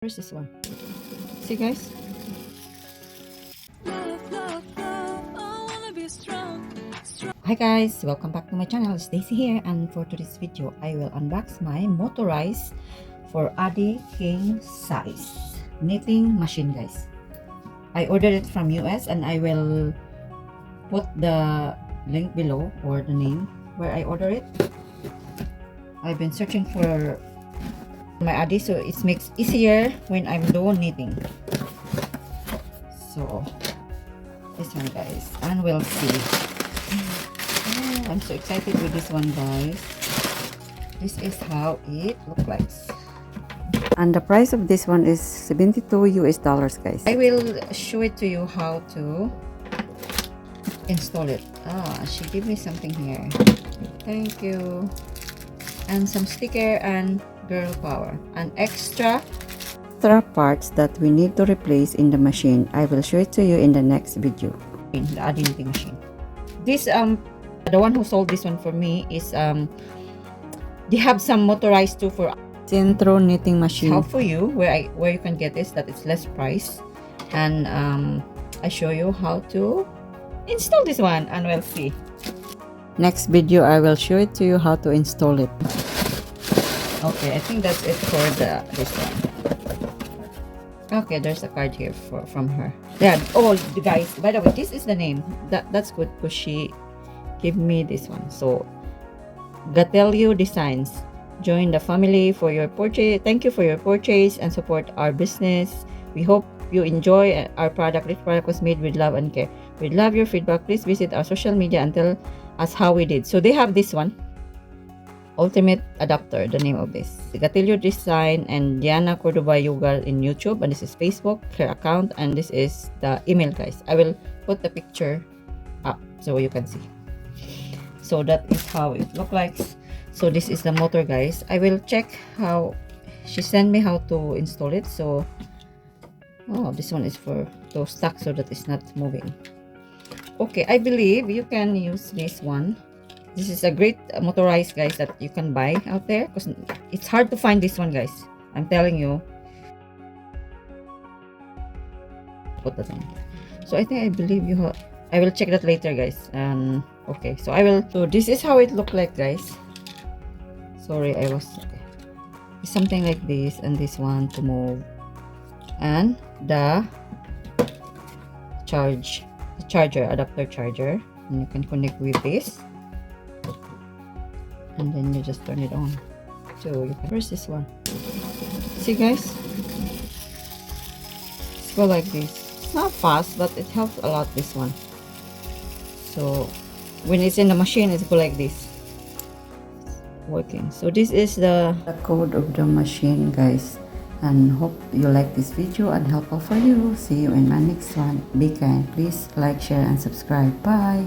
Where's this one? See guys? Hi guys, welcome back to my channel. It's Daisy here, and for today's video I will unbox my motorized for ADDI king size knitting machine guys. I ordered it from US and I will put the link below or the name where I ordered it. I've been searching for my ADDI so it makes easier when I'm done knitting. So this one guys, and we'll see. Oh, I'm so excited with this one guys. This is how it looks like, and the price of this one is $72 US guys. I will show it to you how to install it. She gave me something here, thank you, and some sticker and girl power and extra parts that we need to replace in the machine. I will show it to you in the next video. In the ADDI knitting machine, this the one who sold this one for me is they have some motorized too for Centro knitting machine. How for you where you can get this that it's less price, and I show you how to install this one, and we'll see. Next video I will show it to you how to install it. Okay, I think that's it for this one. Okay, there's a card here from her. Yeah. Oh, guys, by the way, this is the name. That's good because she gave me this one. So, Gatelio Designs. Join the family for your purchase. Thank you for your purchase and support our business. We hope you enjoy our product. This product was made with love and care. We love your feedback. Please visit our social media and tell us how we did. So they have this one. Ultimate Adaptor, the name of this. Gatelio Design and Diana Cordoba Yugal in YouTube, and this is Facebook, her account, and this is the email guys. I will put the picture up so you can see. So that is how it looks like. So this is the motor guys. I will check how she sent me how to install it. So this one is for to stuck so that it's not moving. Okay, I believe you can use this one. This is a great motorized guys that you can buy out there because it's hard to find this one guys. I'm telling you. Put that on. So I believe you have. I will check that later guys. Okay, so I will. So this is how it looked like guys. Sorry, okay. It's something like this, and this one to move, and the charger, adapter charger, and you can connect with this. And then you just turn it on. So you can press this one. See guys? It's go like this. It's not fast, but it helps a lot, this one. So when it's in the machine, it's go like this. It's working. So this is the code of the machine guys. And hope you like this video and helpful for you. See you in my next one. Be kind. Please like, share, and subscribe. Bye.